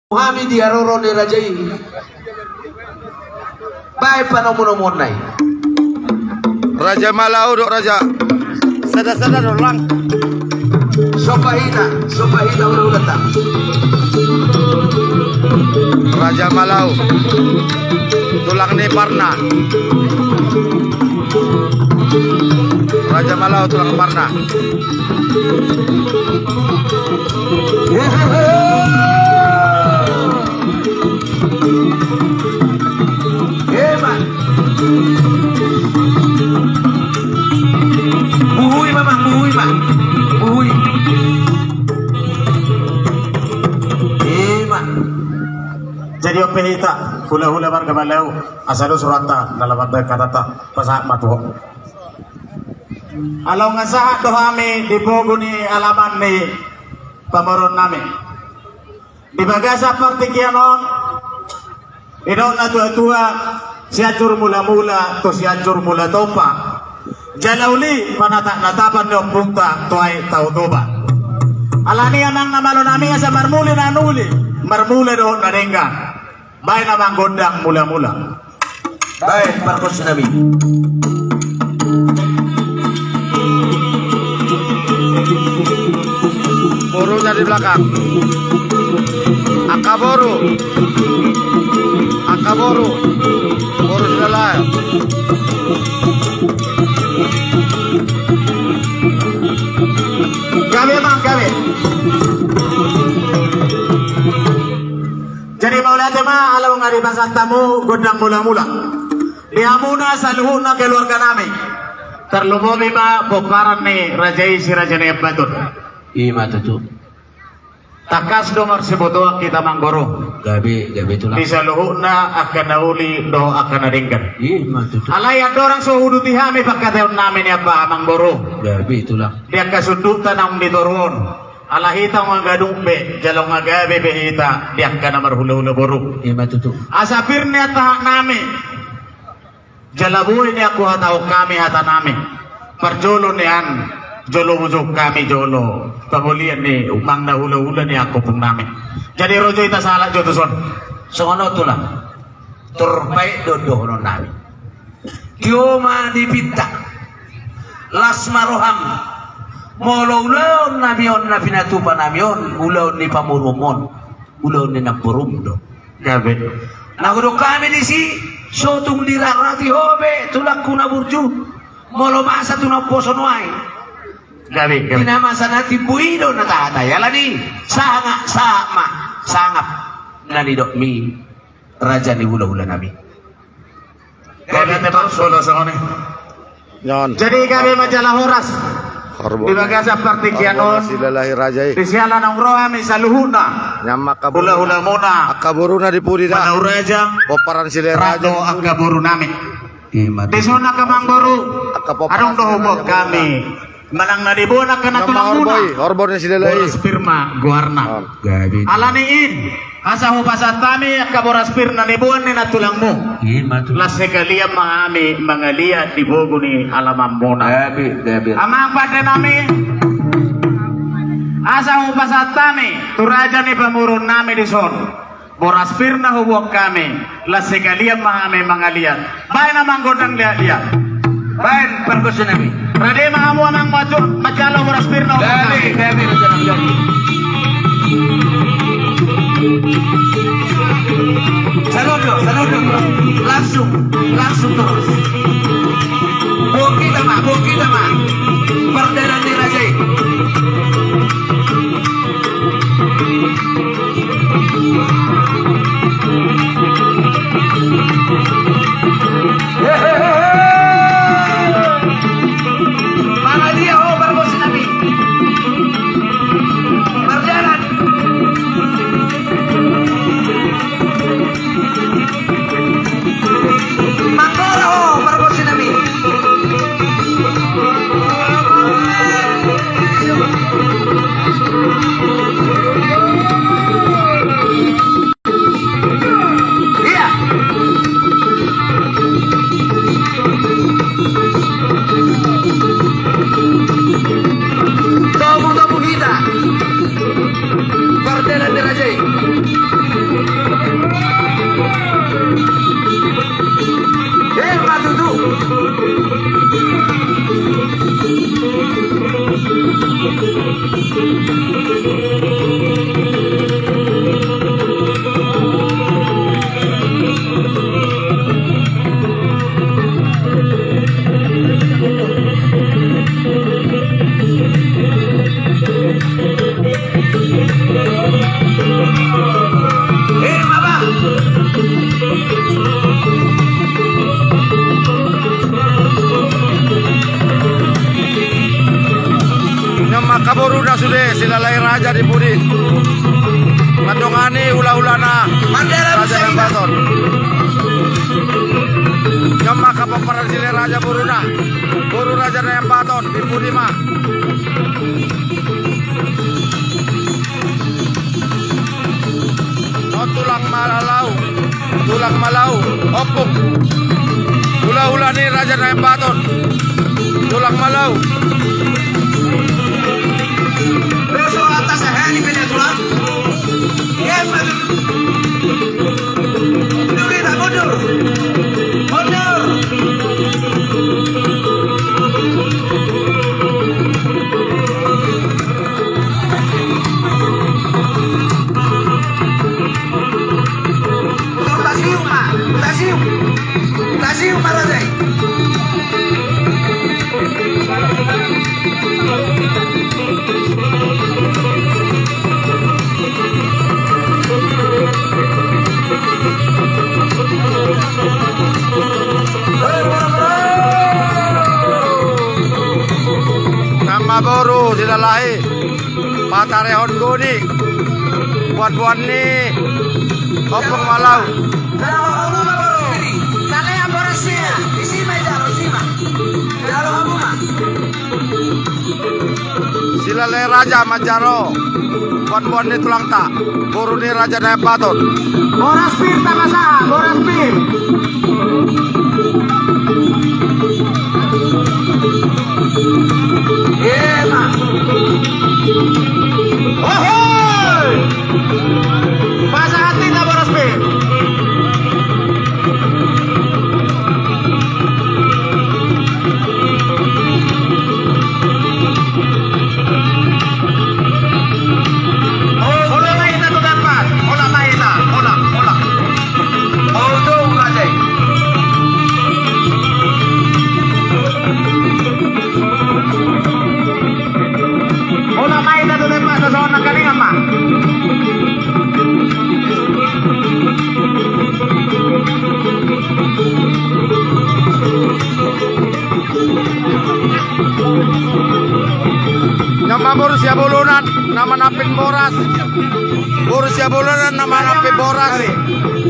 Kami diaroro ni rajai. Baik panomun nai. Raja Malau dok raja. Sada-sada dolang. Sopahina udah datang. Raja Malau. Tulang ni Parna. Raja Malau tulang Parna. Hebat. Buhui mamang, buhui mak. Buhui. Hebat. Jadi opehita hula-hula warga Malau asal surata dalam kata pasak matu. Alau ngasahat dohami di boguni alaman ni pamaron nami. Di bagasa partikianon idon na tua-tua siajur mula-mula to siajur mula topa. Jalauli natapan ng punta tuay tau toba. Alani amang namalo nami sa marmuli na nuli. Marmula doon na dengga. Bay namang gondang mula-mula. Baik, Marcos Nabi. Borunya di belakang. Akaboru. Boru sudah layak. Gawe. Jadi maulah tema alam ngari pasang tamu gondang mula-mula. Diamuna saluhuna keluarga nami. Terlumomi ma boparan ni rajai si raja ni batut. Ima tutu. Takas domar sebodoh kita manggoro. Gabi tu lah. Bisa luhuna akan nauli do akan nadingkan. Ima tutu. Alayan dorang suhudu tihami pagkataon namin ya pa manggoro. Gabi tu lah. Dia kasundutan ang diturun. Alahita mga gadumbe, jalong mga gabi behita, dia ka na marhula-hula borok. Ima tutu. Asapir niya tahak namin. Jalabuhin niya ko hataw kami hata namin. Parjolo niyan, jolo wujog kami jolo. Pamulian ni umang na hula-hula niya ako pong namin. Jadi rojo ita salah jodo son. So ano tu lah. Terbaik dodo no namin. Kioma dipita. Lasmaroham. Molo-ulo namion na pinatupa namion. Ulaw ni pamurumon. Ulaw ni napurumdo. Gabi. Naguro kami di si. So tung dirarati hobe. Tulak kuna burju. Molo masa tu na posonuay. Gabi. Pinamasa natin buido na tatayala ni. Sangap. Nanidok mi. Raja ni hula-hula namin. Gabi te solo sa kone. Yon. Jadi gabi majalah horas. Korbo. Di bagasa partikianon. Sila lahir raja. Di siala ng roha may saluhuna. Nyama kaburu. Hula-hula muna. Akaboru na di puri dah. Manaw raja. Boparan sila Rado raja. ang gaburu namin. Ima Di suna ka mangburu. Akapoparan Anong dohubot kami? Manang nadibuan ka na Nyama tulang muna. Horbor na sila lahir. Boras pirma, guarna. Gabi. Alaniin. Asa hupasat kami, kaboras pirna nibuan ni natulang mo. Ima tutu. Las sekalian mangami, mangalia di bogo ni alamam muna. Gabi. Amang pada nami. Asa hupasat kami, turaja ni pamurun nami di son. Boras pirna hubok kami, las sekalian mangami mangalia. Baik namang godang lihat. Baik, Marcos Nabi. Rade mangamu amang macalo boras pirna hubok kami. Gabi Raja Nabi. Saludo. Langsung terus. Buki tama. Perdana ni Raja. Mana dia Marcos Nabi? Berjalan. Manggoro Marcos Nabi. sudah silalai raja di Pudi. Mandongani ula-ulana Mandala Raja Musaida. Nembaton. Nyama kapaparan sile raja Buruna. Buru Raja Nembaton di Pudi mah. Oh, tulang malau, opung. Ula-ulani Raja Nembaton. Tulang malau. Besok atas hari pilih tulang. Ya, mundur kita mundur. Mundur. Tasium Maradei. Nama baru dilalahi Patarehon Goni buat-buat nih Opung Malau. Silalai Raja Manjaro buat-buat nih tulang tak Buru nih Raja Nembaton. Boras pir tamasa, boras pir. Ema. Ohoi! Masa hati tak boras pir. Ola mahita tu dapat. Ola mahita. Ola. Auto Maradei. Ola mahita tu dapat. Sa zona kalingan ma. Nama Borussia Bulunan, nama Napin Boras. Borussia Bulunan, nama Napin Boras.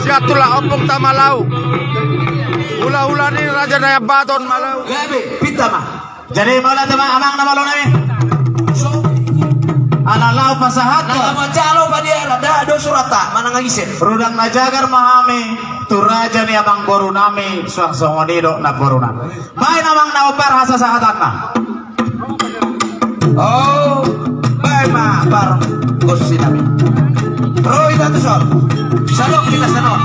Siatulah Opung Tamalau. Ula-ula ni Raja Nembaton Malau. Gabi, pita mah. Jadi mala teman amang nama lo nami. Alalau pasahat. Nah, macalo pa dia ada do surata mana ngagisip. Rudang najagar mahami. Tu raja ni abang boru nami. Suang songonido na boru nami. May namang naupar hasa sahatan na. Oh, baik mah par posisi nabi. Bro itu tuh sob. Salok kita sanok.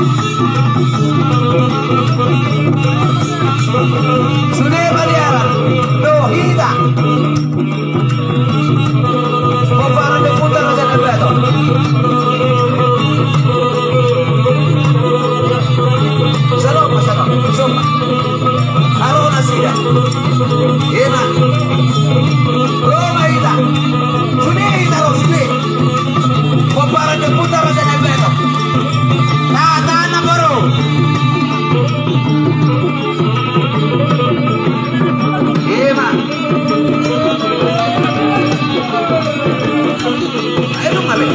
Sudah baliaran. Tuh kita. Bapak de putar Raja Nembaton. Salok mas salok. Sumpah. Halo nasida. Enak. Roma kita. Sudah kita loh sudah. Bapak de putar Raja Nembaton. Nah, tanah baru. Enak. Ayo ngabe.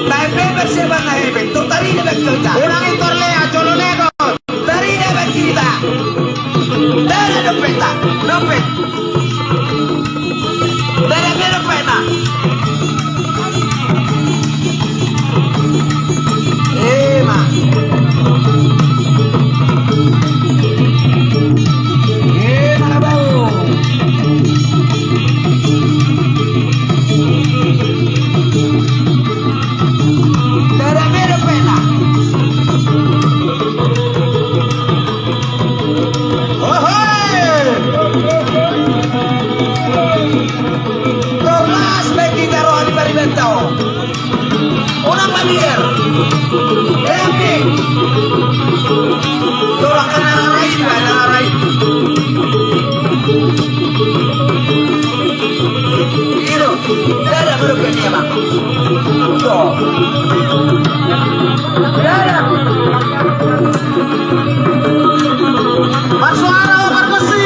Taipei bersiapa naik? Tuh tadi dia bercerita. Urang itorlea, colonego. Tadi dia bercerita. Dari dompet, dompet. Dari dompet na. Ma. Mana bau? Dari dompet na. Torlas Betty Rohani Baribentao. Una manier. Emi. Tolak ka nararay ba? Nararay. Iro. Dada baru ka niya ba? Ito. Dada. Marsuara o Marcosi.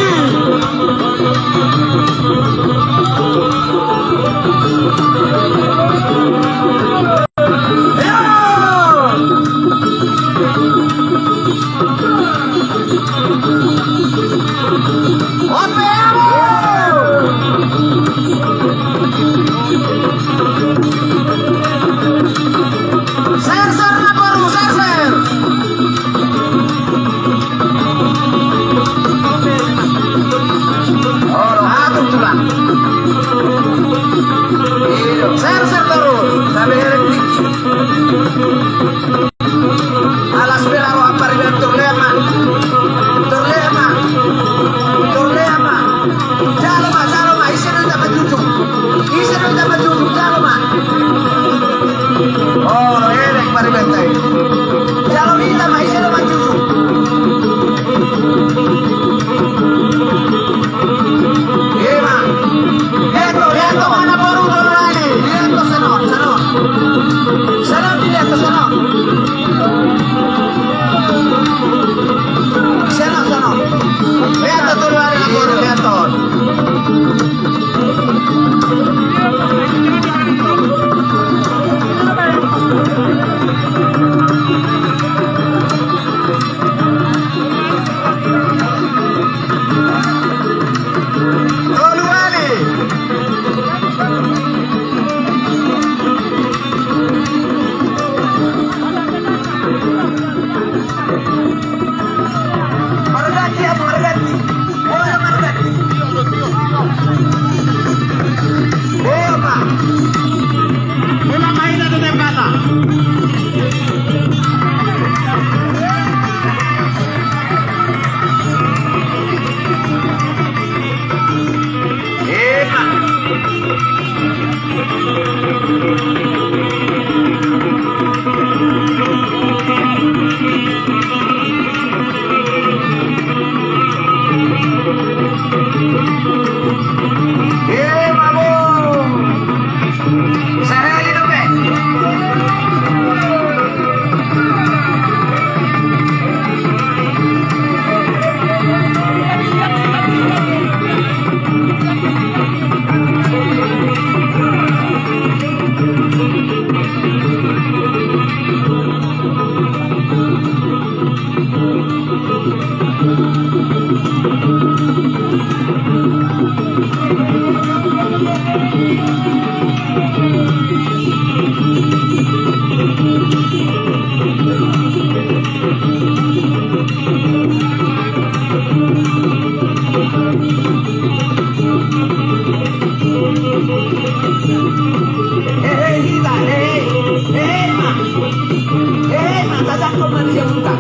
Tajak kembali dia buka.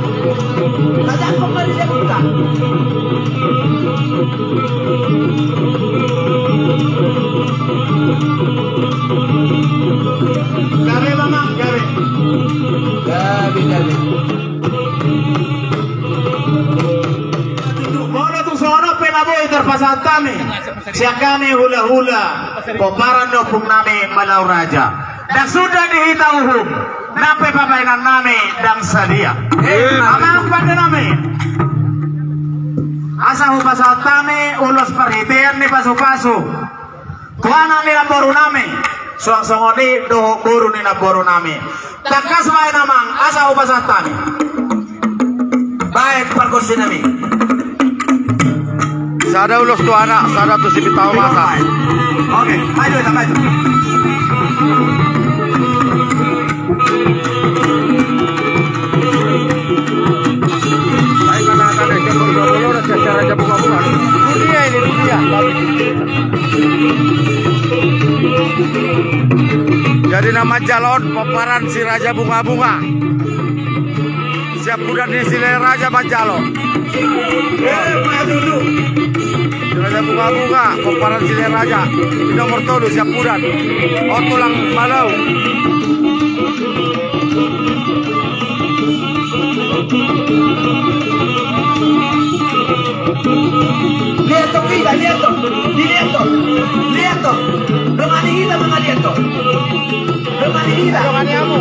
Tajak kembali dia buka. Gabe mamang, gabe. Gabe. Mono tu sono penaboy terpasang kami. Siakane hula-hula. Koparan dopung nami Malau Raja. Dan sudah dihitauhum. Nape pabainan nami dan sadia. Amang pada nami. Asa hupasang kami ulos perhitian ni pasu-pasu. Kuana ni laporu nami. Suang-suangoni doho guru ni laporu nami. Takas bae namang asa hupasang kami. Baik perkursi nami. Sada ulos tu anak, sada tu si pitao masa. Oke, maju kita maju. Baik anak-anak yang berbolo secara Raja Bunga-Bunga. Dunia ini dunia. Jadi nama calon pemeran si Raja Bunga-Bunga. Siap udah di sini Raja Majalo. Maju. Raja Bunga-Bunga, pemeran si Raja. Di nomor 7 siap udah. Oh tulang Malau. Lihat tuh, Vida, lihat tuh. Lihat tuh. Lihat tuh. Donganihila mga lihat tuh. Donganihila. Donganiamu.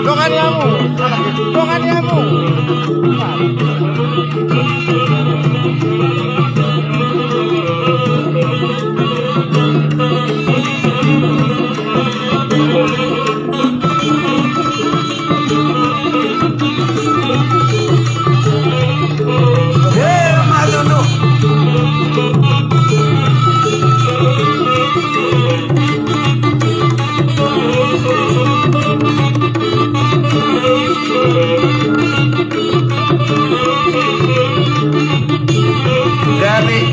Donganiamu. Donganiamu. Maju tuh.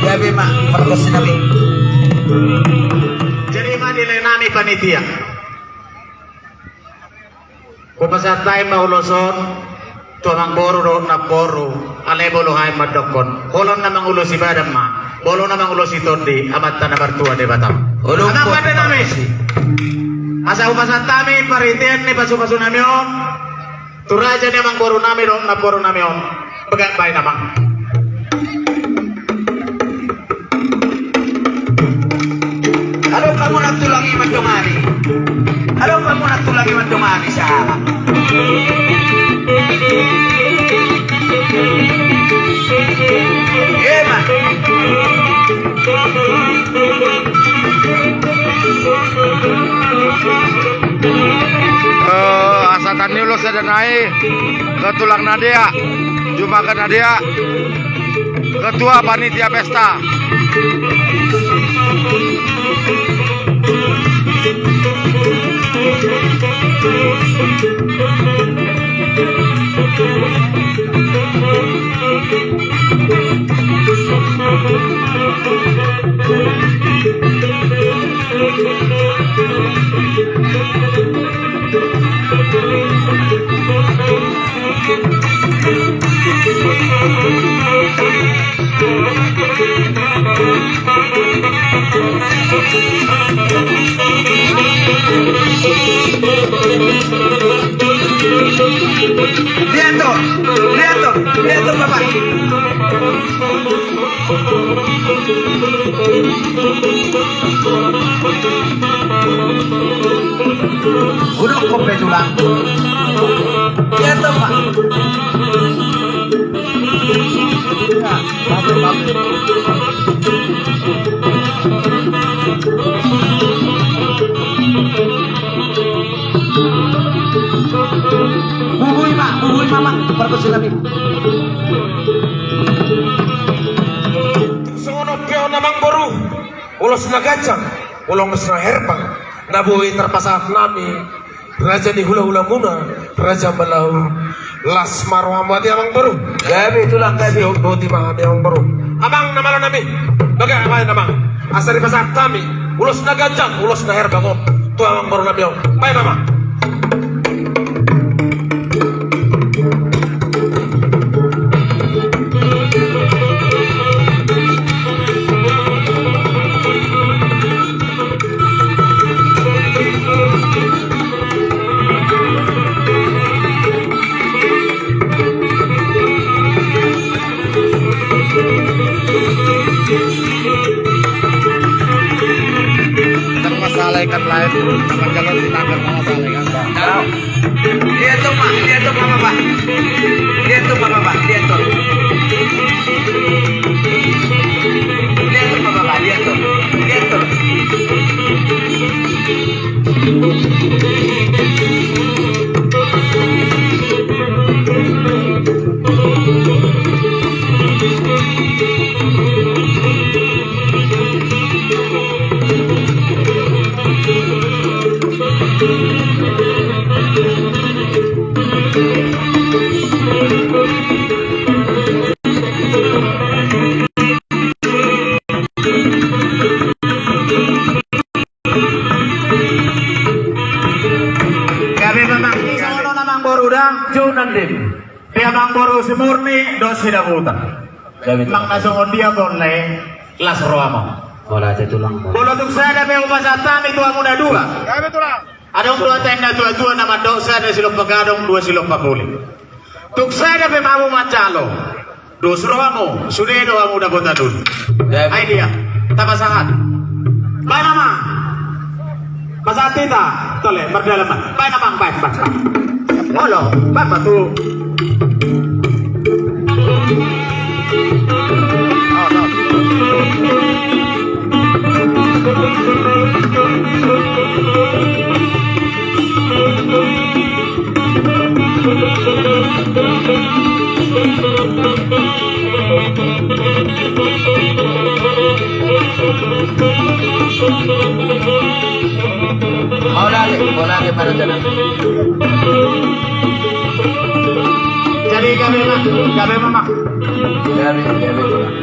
Gabi mak perkursi nami. Jadi manilai nami panitia. Kupasat tayo mauloson, tuamang boro do na boro, alay bolo hay madokon. Kolon namang ulo si badam ma, bolo namang ulo si tondi, amat tanah bertua de batam. Ulong Anak po, pada nami. Asa upasat tami paritian ni pasu-pasu nami on. Turaja ni amang boro nami do na boro nami on. Pegat bay namang. Halo kamu natulangi mandungani. Halo kamu natulangi mandungani sa alam. Ema. Asatan ni ulos ada naik ke tulang Nadia. Jumpa ke Nadia. Ketua panitia pesta. Lihat tuh Bapak. Udah kopi tulang. Lihat tuh Pak. Bubuy mama, perkusi nabi. Sono pio namang boru, ulos na gajang, ulong na herbang, nabuhi terpasat nami, raja ni hula-hula muna, raja Malau, las marwamati amang boru. Gabi tulang gabi boti mahami amang boru. Amang namalo nami, baga amay namang, asari pasat kami, ulos na gajang, ulos na herbang, tu amang boru nami. Bye mama. akan lahir nama jalur di Tangger nama balik Kalau lihat tuh Pak, lihat tuh Pak. Lihat tuh Pak, lihat tuh. Lihat tuh Pak, lihat tuh. Lihat tuh. Jonan dem. Dia mangboru si murni dos tidak buta. Mang nasongon dia bonle las roamo. Wala sa tulang mo. Bolo tuk saya dapat upasatan itu amuna dua. Ada dua tenda tua nama dosa ada silong pagadong dua silong papuli. Tuk saya dapat mau macalo. Dos roamo sudah do amu dapat dulu. Ai dia tapasahan. Baik nama. Masati ta tole berdalaman. Baik nama baik. Halo, Bapak tuh. oh no Bola lagi para jalan. Jadi kami mah. Gabi tulang.